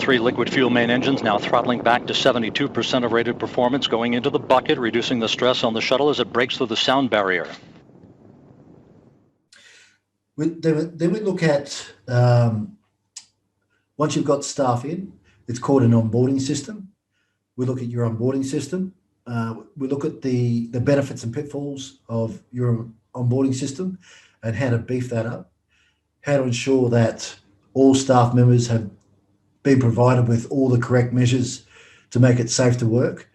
3 liquid fuel main engines now throttling back to 72% of rated performance, going into the bucket, reducing the stress on the shuttle as it breaks through the sound barrier. Then we look at, once you've got staff in, it's called an onboarding system. We look at your onboarding system. We look at the benefits and pitfalls of your onboarding system and how to beef that up, how to ensure that all staff members have been provided with all the correct measures to make it safe to work.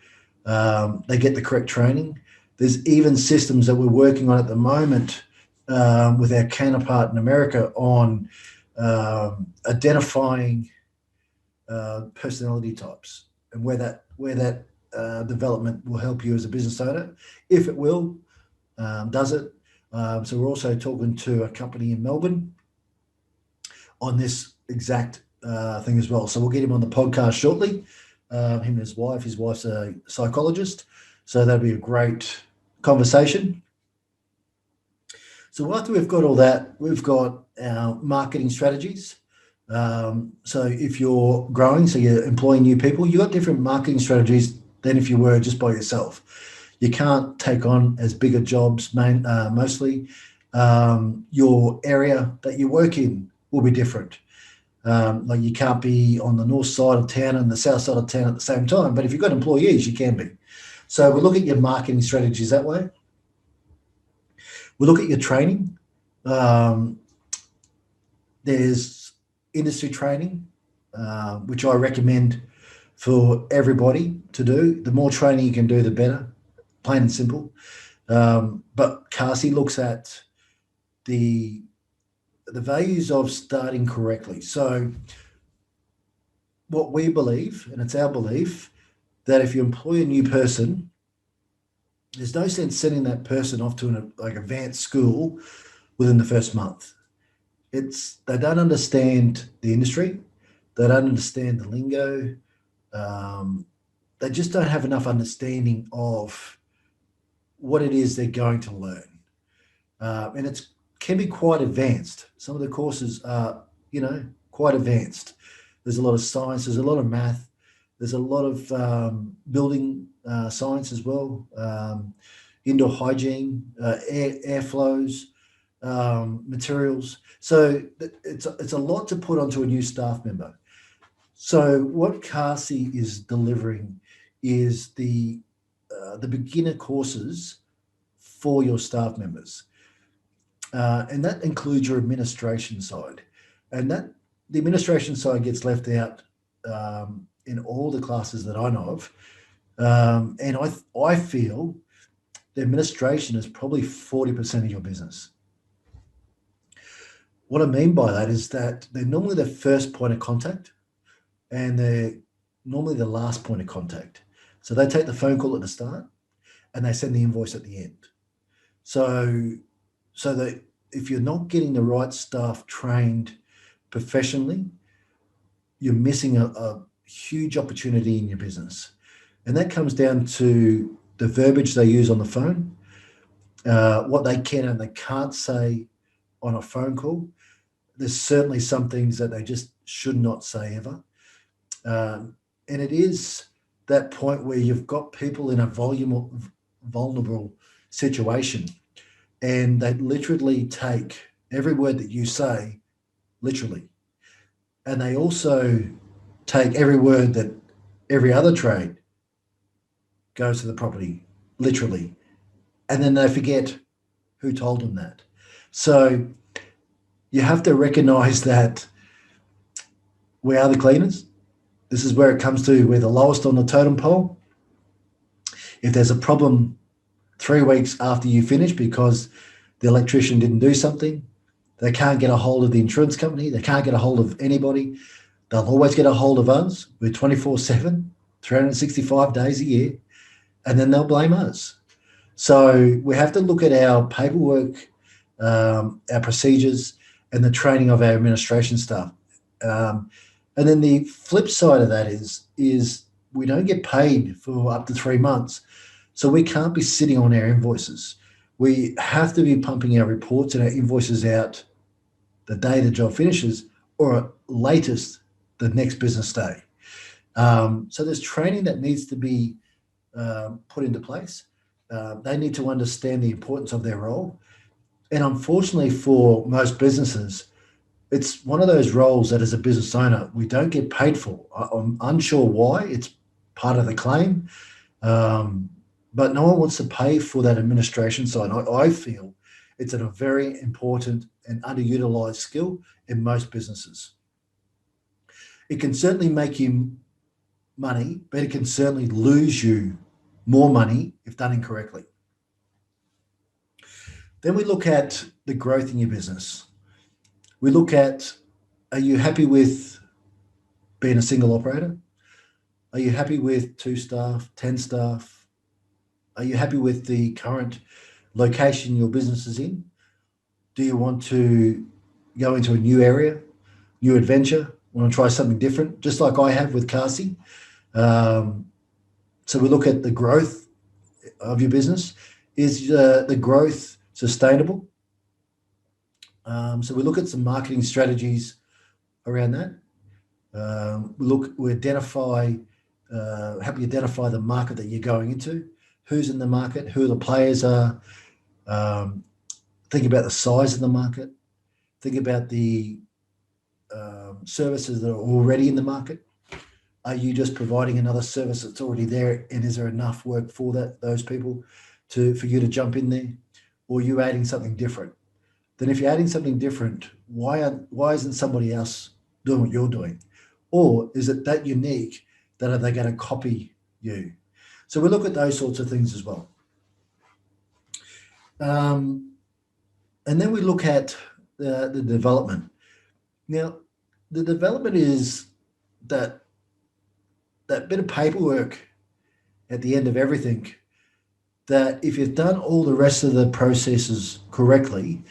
They get the correct training. There's even systems that we're working on at the moment with our counterpart in America on identifying personality types and where that development will help you as a business owner, if it will, does it. So we're also talking to a company in Melbourne on this exact thing as well. So we'll get him on the podcast shortly, him and his wife. His wife's a psychologist, so that'll be a great conversation. So after we've got all that, we've got our marketing strategies. So if you're growing, so you're employing new people, you've got different marketing strategies than if you were just by yourself. You can't take on as bigger jobs, mostly. Your area that you work in will be different. Like you can't be on the north side of town and the south side of town at the same time, but if you've got employees, you can be. So we look at your marketing strategies that way. We look at your training. There's industry training, which I recommend for everybody to do. The more training you can do, the better, plain and simple. But Carsey looks at the values of starting correctly. So what we believe, and it's our belief, that if you employ a new person, there's no sense sending that person off to an advanced school within the first month. They don't understand the industry. They don't understand the lingo. They just don't have enough understanding of what it is they're going to learn. And it can be quite advanced. Some of the courses are, quite advanced. There's a lot of science. There's a lot of math. There's a lot of building science as well, indoor hygiene, air flows, materials. So it's a lot to put onto a new staff member. So what Carsey is delivering is the beginner courses for your staff members. And that includes your administration side. And the administration side gets left out in all the classes that I know of. And I feel the administration is probably 40% of your business. What I mean by that is that they're normally the first point of contact and they're normally the last point of contact. So they take the phone call at the start and they send the invoice at the end. So that if you're not getting the right staff trained professionally, you're missing a huge opportunity in your business. And that comes down to the verbiage they use on the phone, what they can and they can't say on a phone call. There's certainly some things that they just should not say ever. And it is that point where you've got people in a vulnerable situation and they literally take every word that you say literally. And they also take every word that every other trade goes to the property literally. And then they forget who told them that. So you have to recognize that we are the cleaners. This is where it comes to, we're the lowest on the totem pole. If there's a problem 3 weeks after you finish because the electrician didn't do something, they can't get a hold of the insurance company, they can't get a hold of anybody, they'll always get a hold of us. We're 24/7, 365 days a year, and then they'll blame us. So we have to look at our paperwork, our procedures, and the training of our administration staff. And then the flip side of that is we don't get paid for up to 3 months. So we can't be sitting on our invoices. We have to be pumping our reports and our invoices out the day the job finishes, or at latest the next business day. So there's training that needs to be put into place. They need to understand the importance of their role. And unfortunately for most businesses, it's one of those roles that as a business owner, we don't get paid for. I'm unsure why. It's part of the claim. But no one wants to pay for that administration side. I feel it's a very important and underutilized skill in most businesses. It can certainly make you money, but it can certainly lose you more money if done incorrectly. Then we look at the growth in your business. We look at, are you happy with being a single operator? Are you happy with 2 staff, 10 staff? Are you happy with the current location your business is in? Do you want to go into a new area, new adventure? Want to try something different, just like I have with Kasi? So we look at the growth of your business. Is the growth sustainable? So we look at some marketing strategies around that. We identify, help you identify the market that you're going into, who's in the market, who the players are. Think about the size of the market. Think about the services that are already in the market. Are you just providing another service that's already there, and is there enough work for those people for you to jump in there, or are you adding something different? Then if you're adding something different, why isn't somebody else doing what you're doing? Or is it that unique that are they going to copy you? So we look at those sorts of things as well. And then we look at the development. Now, the development is that bit of paperwork at the end of everything, that if you've done all the rest of the processes correctly,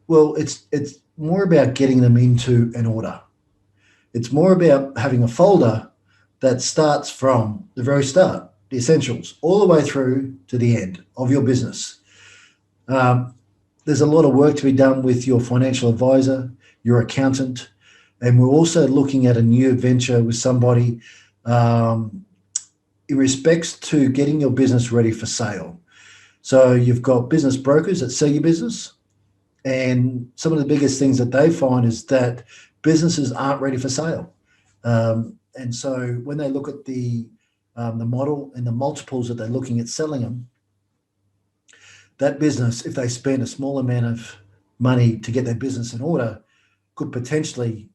well, it's more about getting them into an order. It's more about having a folder that starts from the very start, the essentials, all the way through to the end of your business. There's a lot of work to be done with your financial advisor, your accountant, and we're also looking at a new adventure with somebody in respects to getting your business ready for sale. So you've got business brokers that sell your business, and some of the biggest things that they find is that businesses aren't ready for sale. And so when they look at the model and the multiples that they're looking at selling them, that business, if they spend a small amount of money to get their business in order, could potentially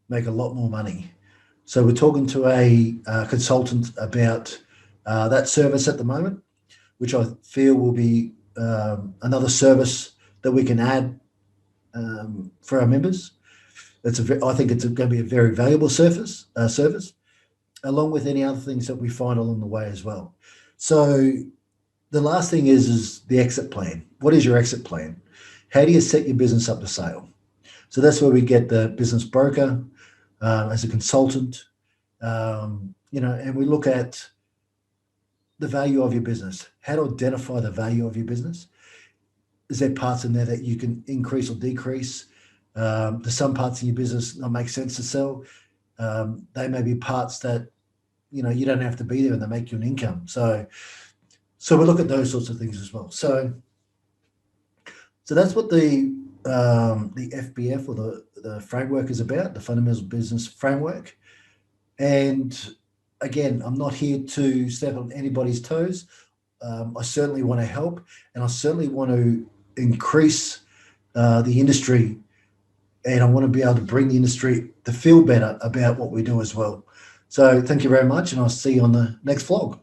make a lot more money. So we're talking to a consultant about that service at the moment, which I feel will be another service that we can add for our members. I think it's going to be a very valuable service, along with any other things that we find along the way as well. So the last thing is the exit plan. What is your exit plan? How do you set your business up to sale? So that's where we get the business broker as a consultant, and we look at the value of your business, how to identify the value of your business. Is there parts in there that you can increase or decrease? Do some parts of your business not make sense to sell? They may be parts that you don't have to be there and they make you an income. So we look at those sorts of things as well. So that's what the FBF or the framework is about, the Fundamental Business Framework. And again, I'm not here to step on anybody's toes. I certainly want to help, and I certainly want to increase the industry, and I want to be able to bring the industry to feel better about what we do as well. So thank you very much, and I'll see you on the next vlog.